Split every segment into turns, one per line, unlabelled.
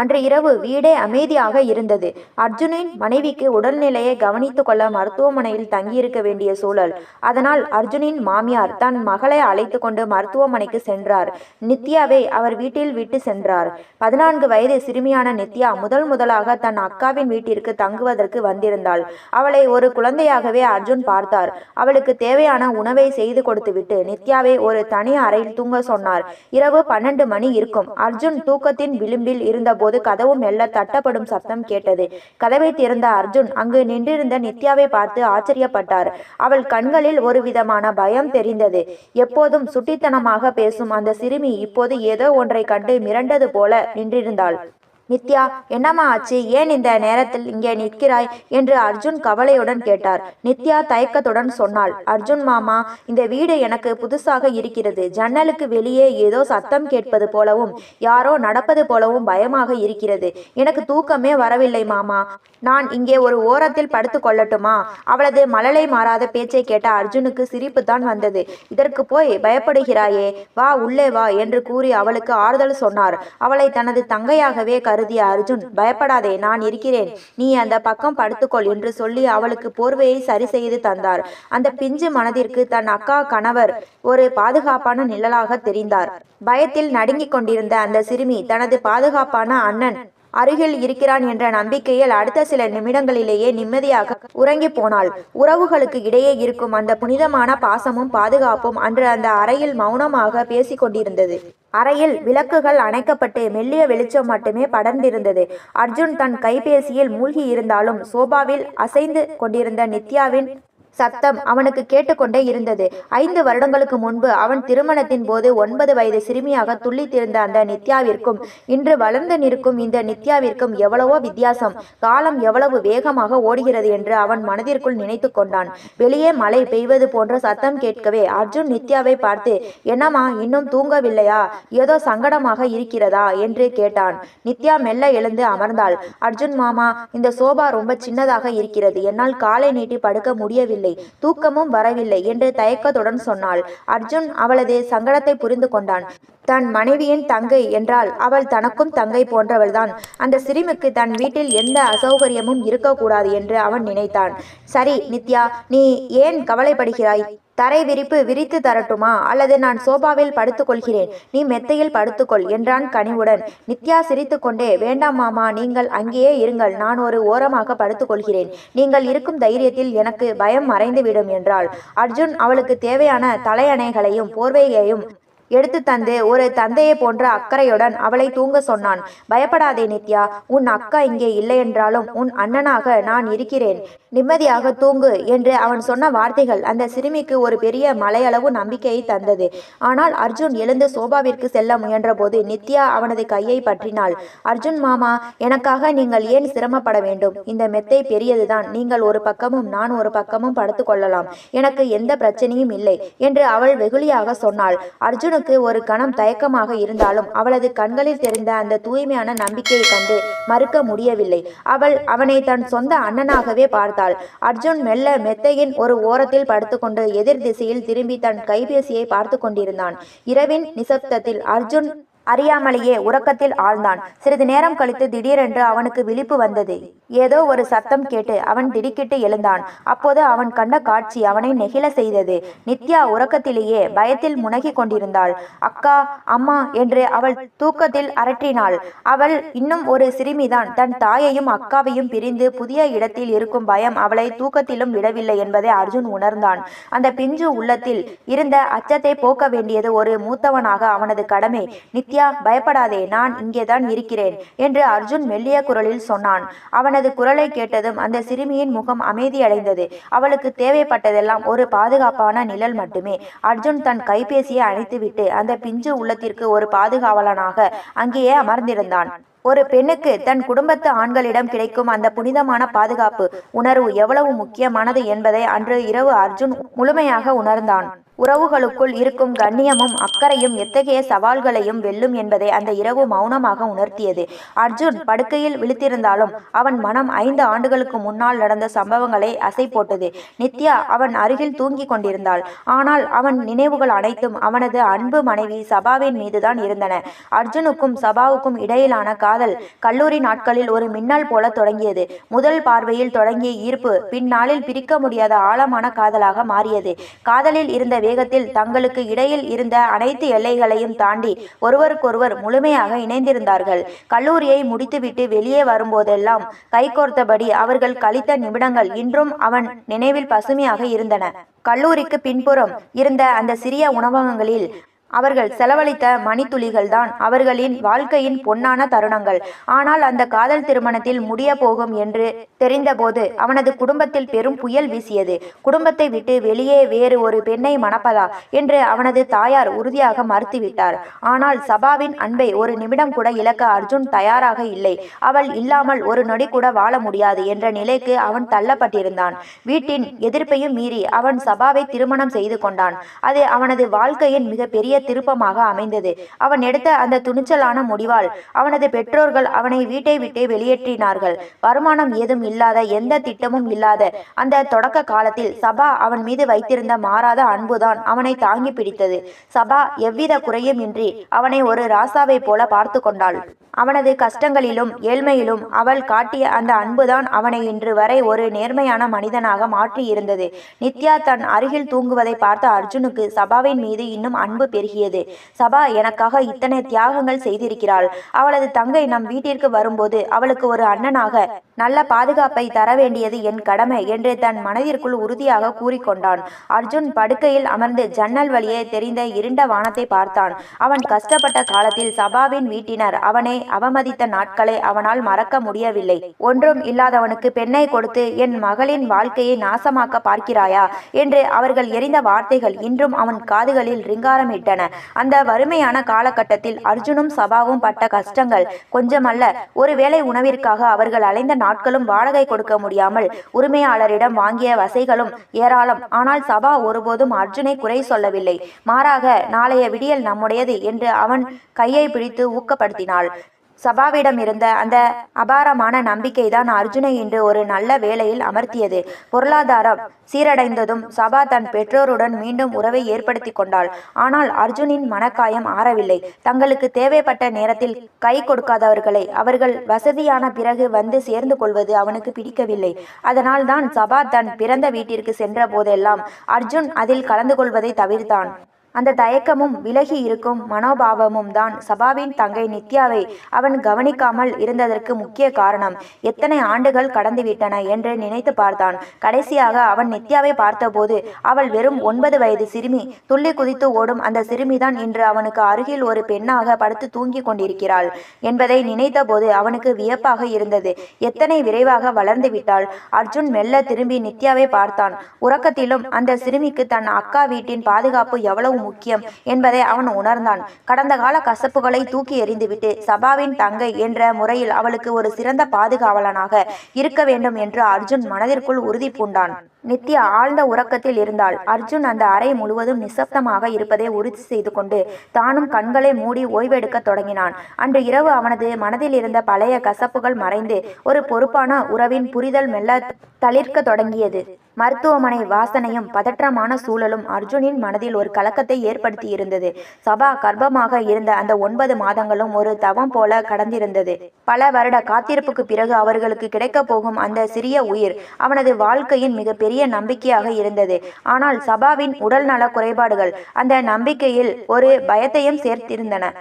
அன்று இரவு வீடே அமைதியாக இருந்தது. அர்ஜுனின் மனைவிக்கு உடல்நிலையை கவனித்துக் கொள்ள மருத்துவமனையில் தங்கியிருக்க வேண்டிய சூழல். அதனால் அர்ஜுனின் மாமியார் தன் மகளை அழைத்து கொண்டு மருத்துவமனைக்கு சென்றார். நித்யாவை அவர் வீட்டில் விட்டு சென்றார். 14 வயது சிறுமியான நித்யா முதலாக தன் அக்காவின் வீட்டிற்கு தங்குவதற்கு வந்திருந்தாள். அவளை ஒரு குழந்தையாகவே அர்ஜுன் பார்த்தார். அவளுக்கு தேவையான உணவை செய்து கொடுத்துவிட்டு நித்யாவை ஒரு தனி அறையில் தூங்க சொன்னார். இரவு 12 மணி இருக்கும். அர்ஜுன் தூக்கத்தின் விளிம்பில் இருந்தபோது கதவு மெல்ல தட்டப்படும் சத்தம் கேட்டது. கதவை திறந்த அர்ஜுன் அங்கு நின்றிருந்த நித்யாவை பார்த்து ஆச்சரியப்பட்டார். அவள் கண்களில் ஒரு விதமான பயம் தெரிந்தது. எப்போதும் சுட்டித்தனமாக பேசும் அந்த சிறுமி இப்போது ஏதோ ஒன்றை கண்டு மிரண்டது போல நின்றிருந்தாள். நித்யா, என்னம்மா ஆச்சு? ஏன் இந்த நேரத்தில் இங்கே நிற்கிறாய் என்று அர்ஜுன் கவலையுடன் கேட்டார். நித்யா தயக்கத்துடன் சொன்னாள், அர்ஜுன் மாமா, இந்த வீடு எனக்கு புதுசாக இருக்கிறது. ஜன்னலுக்கு வெளியே ஏதோ சத்தம் கேட்பது போலவும் யாரோ நடப்பது போலவும் பயமாக இருக்கிறது. எனக்கு தூக்கமே வரவில்லை மாமா. நான் இங்கே ஒரு ஓரத்தில் படுத்து கொள்ளட்டுமா? அவளது மழலை மாறாத பேச்சை கேட்ட அர்ஜுனுக்கு சிரிப்பு தான் வந்தது. இதற்கு போய் பயப்படுகிறாயே, வா உள்ளே வா என்று கூறி அவளுக்கு ஆறுதல் சொன்னார். அவளை தனது தங்கையாகவே கருதிய அர்ஜுன், பயப்படாதே, நான் இருக்கிறேன், நீ அந்த பக்கம் படுத்துக்கொள் என்று சொல்லி அவளுக்கு போர்வையை சரி செய்து தந்தார். அந்த பிஞ்சு மனதிற்கு தன் அக்கா கணவர் ஒரு பாதுகாப்பான நிழலாக தெரிந்தார். பயத்தில் நடுங்கிக் கொண்டிருந்த அந்த சிறுமி தனது பாதுகாப்பான அண்ணன் அருகில் இருக்கிறான் என்ற நம்பிக்கையில் அடுத்த சில நிமிடங்களிலேயே நிம்மதியாக உறங்கி போனாள். உறவுகளுக்கு இடையே இருக்கும் அந்த புனிதமான பாசமும் பாதுகாப்பும் அன்று அந்த அறையில் மௌனமாக பேசிக் கொண்டிருந்தது. அறையில் விளக்குகள் அணைக்கப்பட்டு மெல்லிய வெளிச்சம் மட்டுமே படர்ந்திருந்தது. அர்ஜுன் தன் கைபேசியில் மூழ்கி இருந்தாலும் சோபாவில் அசைந்து கொண்டிருந்த நித்யாவின் சத்தம் அவனுக்கு கேட்டுக்கொண்டே இருந்தது. 5 வருடங்களுக்கு முன்பு அவன் திருமணத்தின் போது 9 வயது சிறுமியாக துள்ளித்திருந்த அந்த நித்யாவிற்கும் இன்று வளர்ந்து நிற்கும் இந்த நித்யாவிற்கும் எவ்வளவோ வித்தியாசம். காலம் எவ்வளவு வேகமாக ஓடுகிறது என்று அவன் மனதிற்குள் நினைத்து கொண்டான். வெளியே மழை பெய்வது போன்ற சத்தம் கேட்கவே அர்ஜுன் நித்யாவை பார்த்து, என்னம்மா, இன்னும் தூங்கவில்லையா? ஏதோ சங்கடமாக இருக்கிறதா என்று கேட்டான். நித்யா மெல்ல எழுந்து அமர்ந்தாள். அர்ஜுன் மாமா, இந்த சோபா ரொம்ப சின்னதாக இருக்கிறது. என்னால் காலை நீட்டி படுக்க முடியவில்லை, தூக்கமும் வரவில்லை என்று தயக்கத்துடன் சொன்னாள். அர்ஜுன் அவளது சங்கடத்தை புரிந்து கொண்டான். தன் மனைவியின் தங்கை என்றால் அவள் தனக்கும் தங்கை போன்றவள்தான். அந்த சிறுமிக்கு தன் வீட்டில் எந்த அசௌகரியமும் இருக்கக்கூடாது என்று அவன் நினைத்தான். சரி நித்யா, நீ ஏன் கவலைப்படுகிறாய்? தரை விரிப்பு விரித்து தரட்டுமா, அல்லது நான் சோபாவில் படுத்துக்கொள்கிறேன், நீ மெத்தையில் படுத்துக்கொள் என்றான் கனிவுடன். நித்யா சிரித்து கொண்டே, வேண்டாம் மாமா, நீங்கள் அங்கேயே இருங்கள், நான் ஒரு ஓரமாக படுத்துக்கொள்கிறேன். நீங்கள் இருக்கும் தைரியத்தில் எனக்கு பயம் மறைந்துவிடும் என்றாள். அர்ஜுன் அவளுக்கு தேவையான தலையணைகளையும் போர்வையையும் எடுத்து தந்து ஒரு தந்தையை போன்ற அக்கறையுடன் அவளை தூங்க சொன்னான். பயப்படாதே நித்யா, உன் அக்கா இங்கே இல்லையென்றாலும் உன் அண்ணனாக நான் இருக்கிறேன், நிம்மதியாக தூங்கு என்று அவன் சொன்ன வார்த்தைகள் அந்த சிறுமிக்கு ஒரு பெரிய மலையளவு நம்பிக்கையை தந்தது. ஆனால் அர்ஜுன் எழுந்து சோபாவிற்கு செல்ல முயன்றபோது நித்யா அவனது கையை பற்றினாள். அர்ஜுன் மாமா, எனக்காக நீங்கள் ஏன் சிரமப்பட வேண்டும்? இந்த மெத்தை பெரியதுதான், நீங்கள் ஒரு பக்கமும் நான் ஒரு பக்கமும் படுத்து கொள்ளலாம், எனக்கு எந்த பிரச்சனையும் இல்லை என்று அவள் வெகுளியாக சொன்னாள். அர்ஜுன் ஒரு கணம் தயக்கமாக இருந்தாலும் அவளது கண்களில் தெரிந்த அந்த தூய்மையான நம்பிக்கையை கண்டு மறுக்க முடியவில்லை. அவள் அவனை தன் சொந்த அண்ணனாகவே பார்த்தாள். அர்ஜுன் மெல்ல மெத்தையின் ஒரு ஓரத்தில் படுத்துக்கொண்டு எதிர் திசையில் திரும்பி தன் கைபேசியை பார்த்து கொண்டிருந்தான். இரவின் நிசப்தத்தில் அர்ஜுன் அறியாமலேயே உறக்கத்தில் ஆழ்ந்தான். சிறிது நேரம் கழித்து திடீரென்று அவனுக்கு விழிப்பு வந்தது. ஏதோ ஒரு சத்தம் கேட்டு அவன் திடுக்கிட்டு எழுந்தான். அப்போது அவன் கண்ட காட்சி அவனை நெகிழ செய்தது. நித்யா உறக்கத்திலேயே பயத்தில் முனகி கொண்டிருந்தாள். அக்கா, அம்மா என்று அவள் தூக்கத்தில் அரற்றினாள். அவள் இன்னும் ஒரு சிறுமிதான். தன் தாயையும் அக்காவையும் பிரிந்து புதிய இடத்தில் இருக்கும் பயம் அவளை தூக்கத்திலும் விடவில்லை என்பதை அர்ஜுன் உணர்ந்தான். அந்த பிஞ்சு உள்ளத்தில் இருந்த அச்சத்தை போக்க வேண்டியது ஒரு மூத்தவனாக அவனது கடமை. நித்யா, பயப்படாதே, நான் இங்கேதான் இருக்கிறேன் என்று அர்ஜுன் மெல்லிய குரலில் சொன்னான். அவனது குரலை கேட்டதும் அந்த சிறுமியின் முகம் அமைதியடைந்தது. அவளுக்கு தேவைப்பட்டதெல்லாம் ஒரு பாதுகாப்பான நிழல் மட்டுமே. அர்ஜுன் தன் கைபேசியை அணைத்துவிட்டு அந்த பிஞ்சு உள்ளத்திற்கு ஒரு பாதுகாவலனாக அங்கேயே அமர்ந்திருந்தான். ஒரு பெண்ணுக்கு தன் குடும்பத்து ஆண்களிடம் கிடைக்கும் அந்த புனிதமான பாதுகாப்பு உணர்வு எவ்வளவு முக்கியமானது என்பதை அன்று இரவு அர்ஜுன் முழுமையாக உணர்ந்தான். உறவுகளுக்குள் இருக்கும் கண்ணியமும் அக்கறையும் எத்தகைய சவால்களையும் வெல்லும் என்பதை அந்த இரவு மௌனமாக உணர்த்தியது. அர்ஜுன் படுக்கையில் விழித்திருந்தாலும் அவன் மனம் 5 ஆண்டுகளுக்கு முன்னால் நடந்த சம்பவங்களை அசை போட்டது. நித்யா அவன் அருகில் தூங்கிக் கொண்டிருந்தாள். ஆனால் அவன் நினைவுகள் அனைத்தும் அவனது அன்பு மனைவி சபாவின் மீதுதான் இருந்தன. அர்ஜுனுக்கும் சபாவுக்கும் இடையிலான காதல் கல்லூரி நாட்களில் ஒரு மின்னல் போல தொடங்கியது. முதல் பார்வையில் தொடங்கிய ஈர்ப்பு பின்னாளில் பிரிக்க முடியாத ஆழமான காதலாக மாறியது. காதலில் இருந்த வேகத்தில் தங்களுக்கு இடையில் இருந்த அனைத்து எல்லைகளையும் தாண்டி ஒருவருக்கொருவர் முழுமையாக இணைந்திருந்தார்கள். கல்லூரியை முடித்துவிட்டு வெளியே வரும்போதெல்லாம் கைகோர்த்தபடி அவர்கள் கழித்த நிமிடங்கள் இன்றும் அவன் நினைவில் பசுமையாக இருந்தன. கல்லூரிக்கு பின்புறம் இருந்த அந்த சிறிய உணவகங்களில் அவர்கள் செலவழித்த மணித்துளிகள் தான் அவர்களின் வாழ்க்கையின் பொன்னான தருணங்கள். ஆனால் அந்த காதல் திருமணத்தில் முடிய போகும் என்று தெரிந்தபோது அவனது குடும்பத்தில் பெரும் புயல் வீசியது. குடும்பத்தை விட்டு வெளியே வேறு ஒரு பெண்ணை மணப்பதா என்று அவனது தாயார் உறுதியாக மறுத்துவிட்டார். ஆனால் சபாவின் அன்பை ஒரு நிமிடம் கூட இழக்க அர்ஜுன் தயாராக இல்லை. அவள் இல்லாமல் ஒரு நொடி கூட வாழ முடியாது என்ற நிலைக்கு அவன் தள்ளப்பட்டிருந்தான். வீட்டின் எதிர்ப்பையும் மீறி அவன் சபாவை திருமணம் செய்து கொண்டான். அது அவனது வாழ்க்கையின் மிகப்பெரிய திருப்பமாக அமைந்தது. அவன் எடுத்த அந்த துணிச்சலான முடிவால் அவனது பெற்றோர்கள் அவனை வீட்டை விட்டு வெளியேற்றினார்கள். வருமானம் ஏதும் இல்லாத, எந்த திட்டமும் இல்லாத அந்த தொடக்க காலத்தில் சபா அவன் மீது வைத்திருந்த மாறாத அன்புதான் அவனை தாங்கி பிடித்தது. சபா எவ்வித குறையும் இன்றி அவனை ஒரு ராசாவை போல பார்த்து கொண்டாள். அவனது கஷ்டங்களிலும் ஏழ்மையிலும் அவள் காட்டிய அந்த அன்புதான் அவனை இன்று வரை ஒரு நேர்மையான மனிதனாக மாற்றி இருந்தது. நித்யா தன் அருகில் தூங்குவதை பார்த்த அர்ஜுனுக்கு சபாவின் மீது இன்னும் அன்பு பெருகியது. சபா எனக்காக இத்தனை தியாகங்கள் செய்திருக்கிறாள். அவளது தங்கை நம் வீட்டிற்கு வரும்போது அவளுக்கு ஒரு அண்ணனாக நல்ல பாதுகாப்பை தர வேண்டியது என் கடமை என்று தன் மனதிற்குள் உறுதியாக கூறிக்கொண்டான். அர்ஜுன் படுக்கையில் அமர்ந்து ஜன்னல் வழியே தெரிந்த இருண்ட வானத்தை பார்த்தான். அவன் கஷ்டப்பட்ட காலத்தில் சபாவின் வீட்டினர் அவனை அவமதித்த நாட்களை அவனால் மறக்க முடியவில்லை. ஒன்றும் இல்லாதவனுக்கு பெண்ணை கொடுத்து என் மகளின் வாழ்க்கையை நாசமாக்க பார்க்கிறாயா என்று அவர்கள் எரிந்த வார்த்தைகள் இன்றும் அவன் காதுகளில் ரிங்காரமிட்டன. அந்த வறுமையான காலகட்டத்தில் அர்ஜுனும் சபாவும் பட்ட கஷ்டங்கள் கொஞ்சமல்ல. ஒருவேளை உணவிற்காக அவர்கள் அலைந்த நாட்களும், வாடகை கொடுக்க முடியாமல் உரிமையாளரிடம் வாங்கிய வசைகளும் ஏராளம். ஆனால் சபா ஒருபோதும் அர்ஜுனை குறை சொல்லவில்லை. மாறாக நாளைய விடியல் நம்முடையது என்று அவன் கையை பிடித்து ஊக்கப்படுத்தினாள். சபாவிடம் இருந்த அந்த அபாரமான நம்பிக்கைதான் அர்ஜுனை இன்று ஒரு நல்ல வேலையில் அமர்த்தியது. பொருளாதாரம் சீரடைந்ததும் சபா தன் பெற்றோருடன் மீண்டும் உறவை ஏற்படுத்தி கொண்டாள். ஆனால் அர்ஜுனின் மனக்காயம் ஆறவில்லை. தங்களுக்கு தேவைப்பட்ட நேரத்தில் கை கொடுக்காதவர்களை அவர்கள் வசதியான பிறகு வந்து சேர்ந்து கொள்வது அவனுக்கு பிடிக்கவில்லை. அதனால் தான் சபா தன் பிறந்த வீட்டிற்கு சென்ற போதெல்லாம் அர்ஜுன் அதில் கலந்து கொள்வதை தவிர்த்தான். அந்த தயக்கமும் விலகி இருக்கும் மனோபாவமும் தான் சபாவின் தங்கை நித்யாவை அவன் கவனிக்காமல் இருந்ததற்கு முக்கிய காரணம். எத்தனை ஆண்டுகள் கடந்துவிட்டன என்று நினைத்து பார்த்தான். கடைசியாக அவன் நித்யாவை பார்த்தபோது அவள் வெறும் 9 வயது சிறுமி. துள்ளி குதித்து ஓடும் அந்த சிறுமிதான் இன்று அவனுக்கு அருகில் ஒரு பெண்ணாக படுத்து தூங்கி கொண்டிருக்கிறாள் என்பதை நினைத்த போது அவனுக்கு வியப்பாக இருந்தது. எத்தனை விரைவாக வளர்ந்து விட்டாள். அர்ஜுன் மெல்ல திரும்பி நித்யாவை பார்த்தான். உறக்கத்திலும் அந்த சிறுமிக்கு தன் அக்கா வீட்டின் பாதுகாப்பு எவ்வளவு முக்கியம் என்பதை அவன் உணர்ந்தான். கடந்த கால கசப்புகளை தூக்கி எறிந்துவிட்டு சபாவின் தங்கை என்ற முறையில் அவளுக்கு ஒரு சிறந்த பாதுகாவலனாக இருக்க வேண்டும் என்று அர்ஜுன் மனதிற்குள் உறுதி பூண்டான். நித்யா ஆழ்ந்த உறக்கத்தில் இருந்தாள். அர்ஜுன் அந்த அறை முழுவதும் நிசப்தமாக இருப்பதை உறுதி செய்து கொண்டு தானும் கண்களை மூடி ஓய்வெடுக்க தொடங்கினான். அன்று இரவு அவனது மனதில் இருந்த பழைய கசப்புகள் மறைந்து ஒரு பொறுப்பான உறவின் புரிதல் மெல்ல தளிர்க்க தொடங்கியது. மருத்துவமனை வாசனையும் பதற்றமான சூழலும் அர்ஜுனின் மனதில் ஒரு கலக்கத்தை ஏற்படுத்தி இருந்தது. சபா கர்ப்பமாக இருந்த அந்த 9 மாதங்களும் ஒரு தவம் போல கடந்திருந்தது. பல வருட காத்திருப்புக்கு பிறகு அவர்களுக்கு கிடைக்கப் போகும் அந்த சிறிய உயிர் அவனது வாழ்க்கையின் மிகப்பெரிய நம்பிக்கையாக இருந்தது. ஆனால் சபாவின் உடல் நல குறைபாடுகள் அந்த நம்பிக்கையில் ஒரு பயத்தையும் சேர்த்திருந்தன.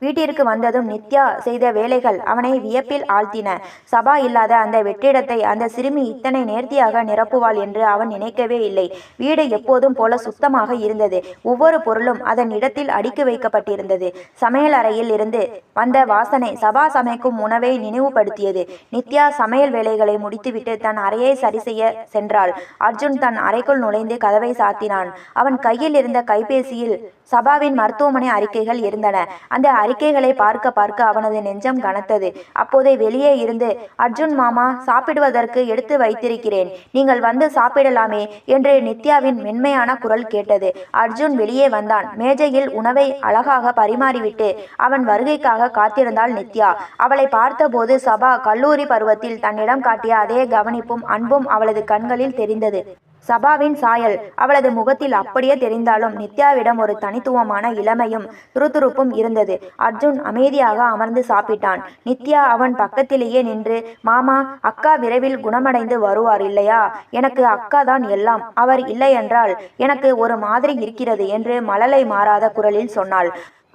வீட்டிற்கு வந்ததும் நித்யா செய்த வேலைகள் அவனை வியப்பில் ஆழ்த்தின. சபா இல்லாத அந்த வெற்றிடத்தை அந்த சிறுமி இத்தனை நேர்த்தியாக நிரப்புவாள் என்று அவன் நினைக்கவே இல்லை. வீடு எப்போதும் போல சுத்தமாக இருந்தது. ஒவ்வொரு பொருளும் அதன் இடத்தில் அடுக்கி வைக்கப்பட்டிருந்தது. சமையல் அறையில் இருந்து வந்த வாசனை சபா சமைக்கும் உணவை நினைவுபடுத்தியது. நித்யா சமையல் வேலைகளை முடித்துவிட்டு தன் அறையை சரி செய்ய சென்றாள். அர்ஜுன் தன் அறைக்குள் நுழைந்து கதவை சாத்தினான். அவன் கையில் இருந்த கைபேசியில் சபாவின் மருத்துவமனை அறிக்கைகள் இருந்தன. அந்த அறிக்கைகளை பார்க்க பார்க்க அவனது நெஞ்சம் கனத்தது. அப்போதே வெளியே இருந்து, அர்ஜுன் மாமா, சாப்பிடுவதற்கு எடுத்து வைத்திருக்கிறேன், நீங்கள் வந்து சாப்பிடலாமே என்று நித்யாவின் மென்மையான குரல் கேட்டது. அர்ஜுன் வெளியே வந்தான். மேஜையில் உணவை அழகாக பரிமாறிவிட்டு அவன் வருகைக்காக காத்திருந்தாள் நித்யா. அவளை பார்த்தபோது சபா கல்லூரி பருவத்தில் தன்னிடம் காட்டிய அதே கவனிப்பும் அன்பும் அவளது கண்களில் தெரிந்தது. சபாவின் சாயல் அவளது முகத்தில் அப்படியே தெரிந்தாலும் நித்யாவிடம் ஒரு தனித்துவமான இளமையும் துருதுருப்பும் இருந்தது. அர்ஜுன் அமைதியாக அமர்ந்து சாப்பிட்டான். நித்யா அவன் பக்கத்திலேயே நின்று, மாமா, அக்கா விரைவில் குணமடைந்து வருவார் இல்லையா? எனக்கு அக்கா தான் எல்லாம். அவர் இல்லையென்றால் எனக்கு ஒரு மாதிரி இருக்கிறது என்று மழலை மாறாத குரலில் சொன்னாள்.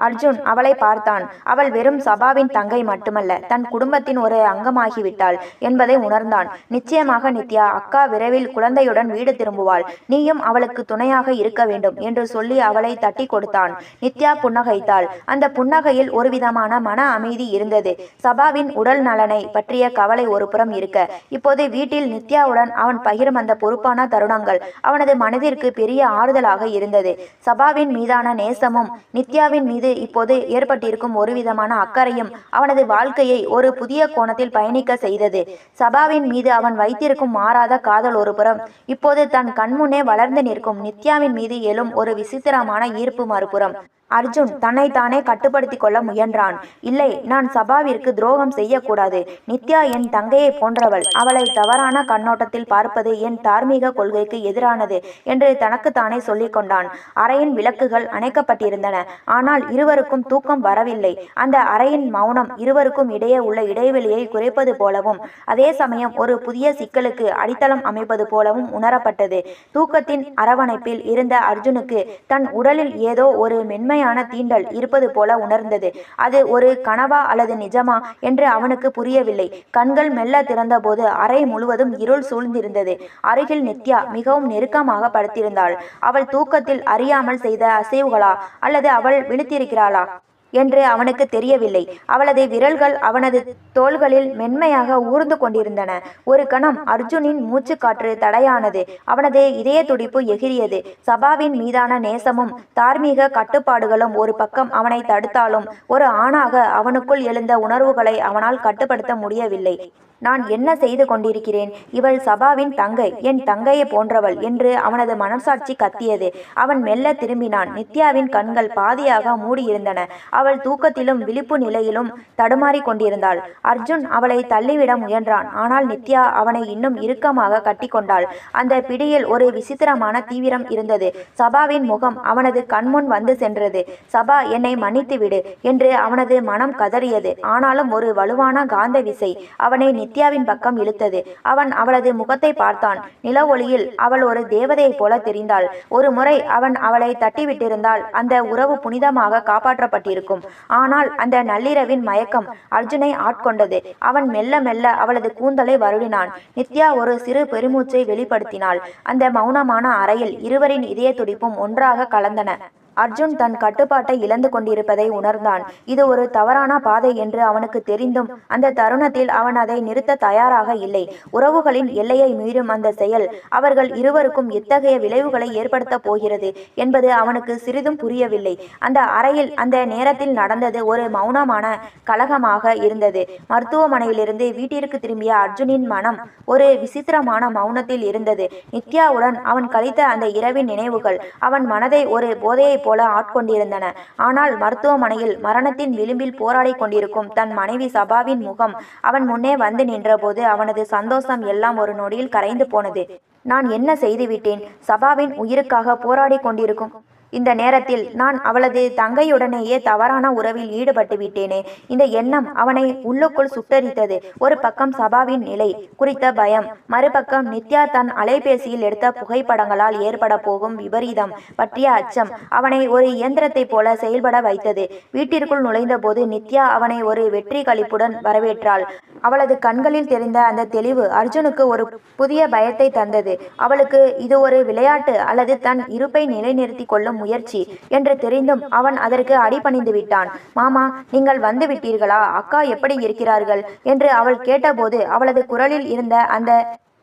அர்ஜுன் அவளை பார்த்தான். அவள் வெறும் சபாவின் தங்கை மட்டுமல்ல, தன் குடும்பத்தின் ஒரு அங்கமாகிவிட்டாள் என்பதை உணர்ந்தான். நிச்சயமாக நித்யா அக்கா விரைவில் குழந்தையுடன் வீடு திரும்புவாள். நீயும் அவளுக்கு துணையாக இருக்க வேண்டும் என்று சொல்லி அவளை தட்டி கொடுத்தான். நித்யா புன்னகைத்தாள். அந்த புன்னகையில் ஒருவிதமான மன அமைதி இருந்தது. சபாவின் உடல் நலனை பற்றிய கவலை ஒரு புறம் இருக்க, இப்போது வீட்டில் நித்யாவுடன் அவன் பகிரும் அந்த பொறுப்பான தருணங்கள் அவனது மனதிற்கு பெரிய ஆறுதலாக இருந்தது. சபாவின் மீதான நேசமும் நித்யாவின் மீது இப்போது ஏற்பட்டிருக்கும் ஒரு விதமான அக்கறையும் அவனது வாழ்க்கையை ஒரு புதிய கோணத்தில் பயணிக்க செய்தது. சபாவின் மீது அவன் வைத்திருக்கும் மாறாத காதல் ஒரு புறம், இப்போது தன் கண்முன்னே வளர்ந்து நிற்கும் நித்யாவின் மீது எழும் ஒரு விசித்திரமான ஈர்ப்பு மறுபுறம். அர்ஜுன் தன்னைத்தானே கட்டுப்படுத்தி கொள்ள முயன்றான். இல்லை, நான் சபாவிற்கு துரோகம் செய்யக்கூடாது. நித்யா என் தங்கையை போன்றவள். அவளை தவறான கண்ணோட்டத்தில் பார்ப்பது என் தார்மீக கொள்கைக்கு எதிரானது என்று தனக்குத்தானே சொல்லிக் கொண்டான். அறையின் விளக்குகள் அணைக்கப்பட்டிருந்தன. ஆனால் இருவருக்கும் தூக்கம் வரவில்லை. அந்த அறையின் மௌனம் இருவருக்கும் இடையே உள்ள இடைவெளியை குறைப்பது போலவும் அதே சமயம் ஒரு புதிய சிக்கலுக்கு அடித்தளம் அமைப்பது போலவும் உணரப்பட்டது. தூக்கத்தின் அரவணைப்பில் இருந்த அர்ஜுனுக்கு தன் உடலில் ஏதோ ஒரு மென்மை தீண்டல் இருப்பது போல உணர்ந்தது. அது ஒரு கனவா அல்லது நிஜமா என்று அவனுக்கு புரியவில்லை. கண்கள் மெல்ல திறந்தபோது அறை முழுவதும் இருள் சூழ்ந்திருந்தது. அருகில் நித்யா மிகவும் நெருக்கமாக படுத்திருந்தாள். அவள் தூக்கத்தில் அறியாமல் செய்த அசைவுகளா அல்லது அவள் விழித்திருக்கிறாளா என்று அவனுக்கு தெரியவில்லை. அவளது விரல்கள் அவனது தோள்களில் மென்மையாக ஊர்ந்து கொண்டிருந்தன. ஒரு கணம் அர்ஜுனின் மூச்சு காற்று தடையானது. அவனது இதய துடிப்பு எகிரியது. சபாவின் மீதான நேசமும் தார்மீக கட்டுப்பாடுகளும் ஒரு பக்கம் அவனை தடுத்தாலும் ஒரு ஆணாக அவனுக்குள் எழுந்த உணர்வுகளை அவனால் கட்டுப்படுத்த முடியவில்லை. நான் என்ன செய்து கொண்டிருக்கிறேன்? இவள் சபாவின் தங்கை, என் தங்கையை போன்றவள் என்று அவனது மனசாட்சி கத்தியது. அவன் மெல்ல திரும்பினான். நித்யாவின் கண்கள் பாதியாக மூடியிருந்தன. அவள் தூக்கத்திலும் விழிப்பு நிலையிலும் தடுமாறி கொண்டிருந்தாள். அர்ஜுன் அவளை தள்ளிவிட முயன்றான். ஆனால் நித்யா அவனை இன்னும் இறுக்கமாக கட்டிக்கொண்டாள். அந்த பிடியில் ஒரு விசித்திரமான தீவிரம் இருந்தது. சபாவின் முகம் அவனது கண்முன் வந்து சென்றது. சபா, என்னை மன்னித்துவிடு என்று அவனது மனம் கதறியது. ஆனாலும் ஒரு வலுவான காந்த விசை அவனை நித்யாவின் பக்கம் இழுத்தது. அவன் அவளது முகத்தை பார்த்தான். நில ஒளியில் அவள் ஒரு தேவதையைப் போல தெரிந்தாள். ஒரு முறை அவன் அவளை தட்டிவிட்டிருந்தால் அந்த உறவு புனிதமாக காப்பாற்றப்பட்டிருக்கும். ஆனால் அந்த நள்ளிரவின் மயக்கம் அர்ஜுனை ஆட்கொண்டது. அவன் மெல்ல மெல்ல அவளது கூந்தலை வருடினான். நித்யா ஒரு சிறு பெருமூச்சை வெளிப்படுத்தினாள். அந்த மௌனமான அறையில் இருவரின் இதய துடிப்பும் ஒன்றாக கலந்தன. அர்ஜுன் தன் கட்டுப்பாட்டை இழந்து கொண்டிருப்பதை உணர்ந்தான். இது ஒரு தவறான பாதை என்று அவனுக்கு தெரிந்தும் அந்த தருணத்தில் அவன் அதை நிறுத்த தயாராக இல்லை. உறவுகளின் எல்லையை மீறும் அந்த செயல் அவர்கள் இருவருக்கும் எத்தகைய விளைவுகளை ஏற்படுத்த போகிறது என்பது அவனுக்கு சிறிதும் புரியவில்லை. அந்த அறையில் அந்த நேரத்தில் நடந்தது ஒரு மௌனமான கலகமாக இருந்தது. மருத்துவமனையிலிருந்து வீட்டிற்கு திரும்பிய அர்ஜுனின் மனம் ஒரு விசித்திரமான மௌனத்தில் இருந்தது. நித்யாவுடன் அவன் கழித்த அந்த இரவின் நினைவுகள் அவன் மனதை ஒரு போதையை போல ஆட்கொண்டிருந்தன. ஆனால் மருத்துவமனையில் மரணத்தின் விளிம்பில் போராடி கொண்டிருக்கும் தன் மனைவி சபாவின் முகம் அவன் முன்னே வந்து நின்றபோது அவனது சந்தோஷம் எல்லாம் ஒரு நொடியில் கரைந்து போனது. நான் என்ன செய்துவிட்டேன்? சபாவின் உயிருக்காக போராடி கொண்டிருக்கும் இந்த நேரத்தில் நான் அவளது தங்கையுடனேயே தவறான உறவில் ஈடுபட்டு விட்டேனே. இந்த எண்ணம் அவனை உள்ளுக்குள் சுட்டரித்தது. ஒரு பக்கம் சபாவின் நிலை குறித்த பயம், மறுபக்கம் நித்யா தன் அலைபேசியில் எடுத்த புகைப்படங்களால் ஏற்பட போகும் விபரீதம் பற்றிய அச்சம் அவனை ஒரு இயந்திரத்தை போல செயல்பட வைத்தது. வீட்டிற்குள் நுழைந்த போது நித்யா அவனை ஒரு வெற்றி களிப்புடன் வரவேற்றாள். அவளது கண்களில் தெரிந்த அந்த தெளிவு அர்ஜுனுக்கு ஒரு புதிய பயத்தை தந்தது. அவளுக்கு இது ஒரு விளையாட்டு அல்லது தன் இருப்பை நிலைநிறுத்தி கொள்ளும் முயற்சி என்று தெரிந்தும் அவன் அதற்கு அடிபணிந்து விட்டான். மாமா, நீங்கள் வந்து விட்டீர்களா? அக்கா எப்படி இருக்கிறார்கள் என்று அவள் கேட்டபோது அவளது குரலில் இருந்த அந்த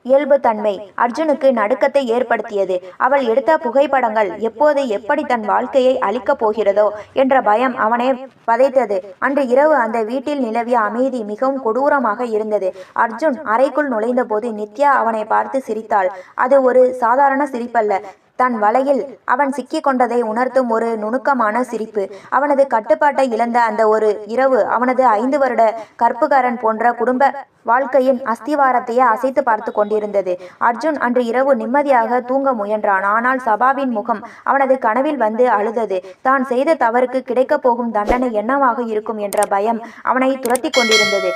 இயல்பு தன்மை அர்ஜுனுக்கு நடுக்கத்தை ஏற்படுத்தியது. அவள் எடுத்த புகைப்படங்கள் எப்போது எப்படி தன் வாழ்க்கையை அழிக்கப் போகிறதோ என்ற பயம் அவனை வதைத்தது. அன்று இரவு அந்த வீட்டில் நிலவிய அமைதி மிகவும் கொடூரமாக இருந்தது. அர்ஜுன் அறைக்குள் நுழைந்தபோது நித்யா அவனை பார்த்து சிரித்தாள். அது ஒரு சாதாரண சிரிப்பல்ல, தன் வலையில் அவன் சிக்கிக் கொண்டதை உணர்த்தும் ஒரு நுணுக்கமான சிரிப்பு. அவனது கட்டுப்பாட்டை இழந்த அந்த ஒரு இரவு அவனது 5 வருட கற்புக்காரன் போன்ற குடும்ப வாழ்க்கையின் அஸ்திவாரத்தையே அசைத்து பார்த்து கொண்டிருந்தது. அர்ஜுன் அன்று இரவு நிம்மதியாக தூங்க முயன்றான். ஆனால் சபாவின் முகம் அவனது கனவில் வந்து அழுதது. தான் செய்த தவறுக்கு கிடைக்கப் போகும் தண்டனை என்னவாக இருக்கும் என்ற பயம் அவனை துரத்தி கொண்டிருந்தது.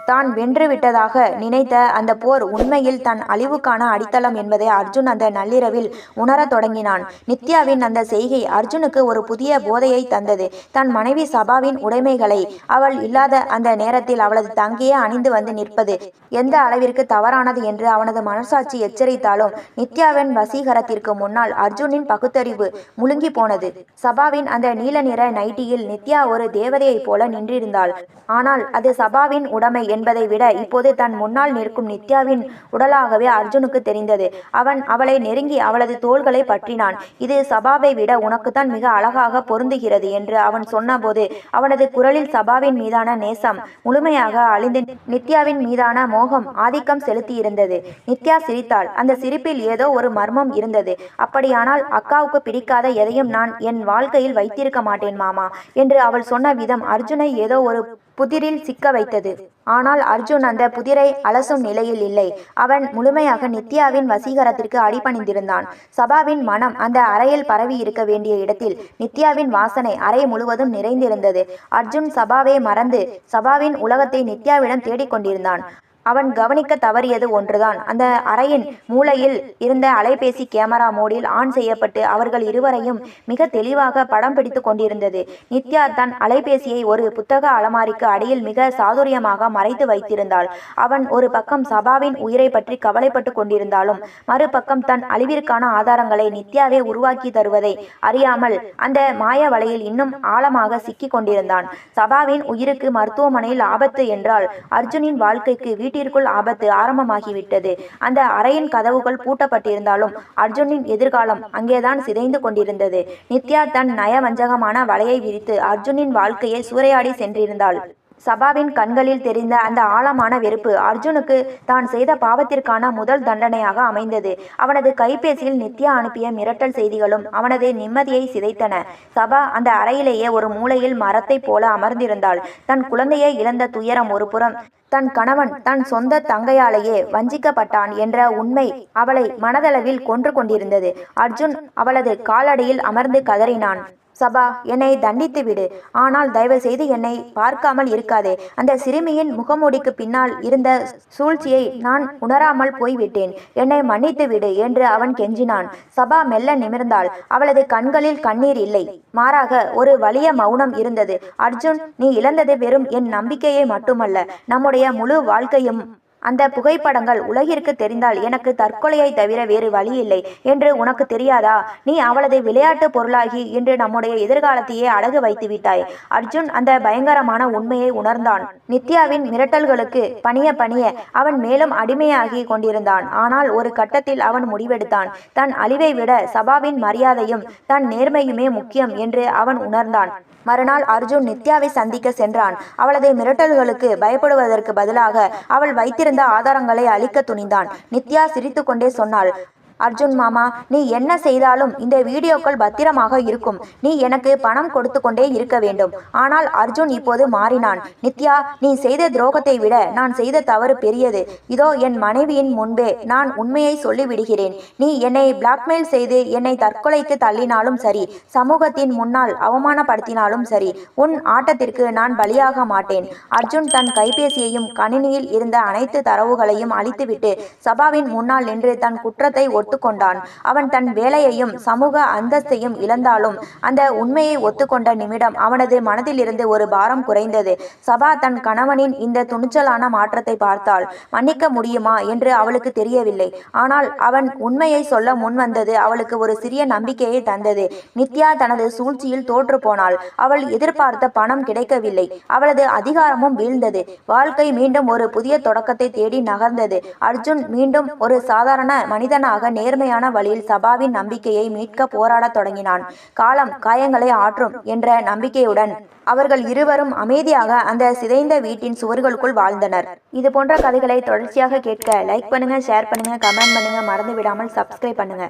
தான் வென்றுவிட்டதாக நினைத்த அந்த போர் உண்மையில் தன் அழிவுக்கான அடித்தளம் என்பதை அர்ஜுன் அந்த நள்ளிரவில் உணரத் தொடங்கினான். நித்யாவின் அந்த செய்கை அர்ஜுனுக்கு ஒரு புதிய போதையை தந்தது. தன் மனைவி சபாவின் உடைமைகளை அவள் இல்லாத அந்த நேரத்தில் அவளது தங்கையே அணிந்து வந்து நிற்பது எந்த அளவிற்கு தவறானது என்று அவனது மனசாட்சி எச்சரித்தாலும் நித்யாவின் வசீகரத்திற்கு முன்னால் அர்ஜுனின் பகுத்தறிவு முழுங்கி போனது. சபாவின் அந்த நீல நிற நைட்டியில் நித்யா ஒரு தேவதையைப் போல நின்றிருந்தாள். ஆனால் அது சபாவின் உடைமை என்பதை விட இப்போது தன் முன்னால் நிற்கும் நித்யாவின் உடலாகவே அர்ஜுனுக்கு தெரிந்தது. அவன் அவளை நெருங்கி அவளது தோள்களை பற்றினான். இது சபாவை விட உனக்குத்தான் மிக அழகாக பொருந்துகிறது என்று அவன் சொன்னபோது அவனது குரலில் சபாவின் மீதான நேசம் முழுமையாக அழிந்து நித்யாவின் மீதான மோகம் ஆதிக்கம் செலுத்தியிருந்தது. நித்யா சிரித்தாள். அந்த சிரிப்பில் ஏதோ ஒரு மர்மம் இருந்தது. அப்படியானால் அக்காவுக்கு பிடிக்காத எதையும் நான் என் வாழ்க்கையில் வைத்திருக்க மாட்டேன் மாமா என்று அவள் சொன்ன விதம் அர்ஜுனை ஏதோ ஒரு புதிரில் சிக்க வைத்தது. ஆனால் அர்ஜுன் அந்த புதிரை அலசும் நிலையில் இல்லை. அவன் முழுமையாக நித்யாவின் வசீகரத்திற்கு அடிபணிந்திருந்தான். சபாவின் மனம் அந்த அறையில் பரவி இருக்க வேண்டிய இடத்தில் நித்யாவின் வாசனை அறை முழுவதும் நிறைந்திருந்தது. அர்ஜுன் சபாவை மறந்து சபாவின் உலகத்தை நித்யாவிடம் தேடிக்கொண்டிருந்தான். அவன் கவனிக்க தவறியது ஒன்றுதான். அந்த அறையின் மூலையில் இருந்த அலைபேசி கேமரா மோடில் ஆன் செய்யப்பட்டு அவர்கள் இருவரையும் மிக தெளிவாக படம் பிடித்து கொண்டிருந்தது. நித்யா தன் அலைபேசியை ஒரு புத்தக அலமாரிக்கு அடியில் மிக சாதுரியமாக மறைத்து வைத்திருந்தாள். அவன் ஒரு பக்கம் சபாவின் உயிரை பற்றி கவலைப்பட்டு கொண்டிருந்தாலும் மறுபக்கம் தன் அழிவிற்கான ஆதாரங்களை நித்யாவே உருவாக்கி தருவதை அறியாமல் அந்த மாய வலையில் இன்னும் ஆழமாக சிக்கி கொண்டிருந்தான். சபாவின் உயிருக்கு மருத்துவமனையில் ஆபத்து என்றால் அர்ஜுனின் வாழ்க்கைக்கு வீட்டிற்குள் ஆபத்து ஆரம்பமாகிவிட்டது. அந்த அறையின் கதவுகள் பூட்டப்பட்டிருந்தாலும் அர்ஜுனின் எதிர்காலம் அங்கேதான் சிதைந்து கொண்டிருந்தது. நித்யா தன் நயவஞ்சகமான வலையை விரித்து அர்ஜுனின் வாழ்க்கையை சூறையாடி சென்றிருந்தாள். சபாவின் கண்களில் தெரிந்த அந்த ஆழமான வெறுப்பு அர்ஜுனுக்கு தான் செய்த பாவத்திற்கான முதல் தண்டனையாக அமைந்தது. அவனது கைபேசியில் நித்யா அனுப்பிய மிரட்டல் செய்திகளும் அவனது நிம்மதியை சிதைத்தன. சபா அந்த அறையிலேயே ஒரு மூலையில் மரத்தைப் போல அமர்ந்திருந்தாள். தன் குழந்தையை இழந்த துயரம் ஒரு புறம், தன் கணவன் தன் சொந்த தங்கையாலேயே வஞ்சிக்கப்பட்டான் என்ற உண்மை அவளை மனதளவில் கொன்று கொண்டிருந்தது. அர்ஜுன் அவளது காலடியில் அமர்ந்து கதறினான். சபா, என்னை தண்டித்து விடு. ஆனால் தயவு செய்து என்னை பார்க்காமல் இருக்காதே. அந்த சிறுமியின் முகமூடிக்கு பின்னால் இருந்த சூழ்ச்சியை நான் உணராமல் போய்விட்டேன். என்னை மன்னித்து விடு என்று அவன் கெஞ்சினான். சபா மெல்ல நிமிர்ந்தாள். அவளது கண்களில் கண்ணீர் இல்லை, மாறாக ஒரு வலிய மௌனம் இருந்தது. அர்ஜுன், நீ இழந்தது வெறும் என் நம்பிக்கையை மட்டுமல்ல, நம்முடைய முழு வாழ்க்கையும். அந்த புகைப்படங்கள் உலகிற்கு தெரிந்தால் எனக்கு தற்கொலையை தவிர வேறு வழி இல்லை என்று உனக்கு தெரியாதா? நீ அவளது விளையாட்டு பொருளாகி இன்று நம்முடைய எதிர்காலத்தையே அடகு வைத்து விட்டாய். அர்ஜுன் அந்த பயங்கரமான உண்மையை உணர்ந்தான். நித்யாவின் மிரட்டல்களுக்கு பணிய பணிய அவன் மேலும் அடிமையாகி கொண்டிருந்தான். ஆனால் ஒரு கட்டத்தில் அவன் முடிவெடுத்தான். தன் அழிவை விட சபாவின் மரியாதையும் தன் நேர்மையுமே முக்கியம் என்று அவன் உணர்ந்தான். மறுநாள் அர்ஜுன் நித்யாவை சந்திக்க சென்றான். அவளது மிரட்டல்களுக்கு பயப்படுவதற்கு பதிலாக அவள் வைத்திருந்த ஆதாரங்களை அளிக்க துணிந்தான். நித்யா சிரித்து கொண்டே சொன்னாள், அர்ஜுன் மாமா, நீ என்ன செய்தாலும் இந்த வீடியோக்கள் பத்திரமாக இருக்கும். நீ எனக்கு பணம் கொடுத்து கொண்டே இருக்க வேண்டும். ஆனால் அர்ஜுன் இப்போது மாறினான். நித்யா, நீ செய்த துரோகத்தை விட நான் செய்த தவறு பெரியது. இதோ என் மனைவியின் முன்பே நான் உண்மையை சொல்லிவிடுகிறேன். நீ என்னை பிளாக்மெயில் செய்து என்னை தற்கொலைக்கு தள்ளினாலும் சரி, சமூகத்தின் முன்னால் அவமானப்படுத்தினாலும் சரி, உன் ஆட்டத்திற்கு நான் பலியாக மாட்டேன். அர்ஜுன் தன் கைபேசியையும் கணினியில் இருந்த அனைத்து தரவுகளையும் அழித்துவிட்டு சபாவின் முன்னால் நின்று தன் குற்றத்தை ஒத்துக்கொண்டான். ஒத்துக்கொண்டான். அவன் தன் வேலையையும் சமூக அந்தஸ்தையும் இழந்தாலும் அந்த உண்மையை ஒத்துக்கொண்ட நிமிடம் அவனது மனதிலிருந்து ஒரு பாரம் குறைந்தது. சபா தன் கணவனின் இந்த துணிச்சலான மாற்றத்தை பார்த்தாள். மன்னிக்க முடியுமா என்று அவளுக்கு தெரியவில்லை. ஆனால் அவன் உண்மையை சொல்ல முன்வந்தது அவளுக்கு ஒரு சிறிய நம்பிக்கையை தந்தது. நித்யா தனது சூழ்ச்சியில் தோற்று போனாள். அவள் எதிர்பார்த்த பணம் கிடைக்கவில்லை. அவளது அதிகாரமும் வீழ்ந்தது. வாழ்க்கை மீண்டும் ஒரு புதிய தொடக்கத்தை தேடி நகர்ந்தது. அர்ஜுன் மீண்டும் ஒரு சாதாரண மனிதனாக நேர்மையான வழியில் சபாவின் நம்பிக்கையை மீட்க போராடத் தொடங்கினான். காலம் காயங்களை ஆற்றும் என்ற நம்பிக்கையுடன் அவர்கள் இருவரும் அமைதியாக அந்த சிதைந்த வீட்டின் சுவர்களுக்குள் வாழ்ந்தனர். இது போன்ற கதைகளை தொடர்ச்சியாக கேட்க லைக் பண்ணுங்க, ஷேர் பண்ணுங்க, கமெண்ட் பண்ணுங்க, மறந்து விடாமல் சப்ஸ்கிரைப் பண்ணுங்க.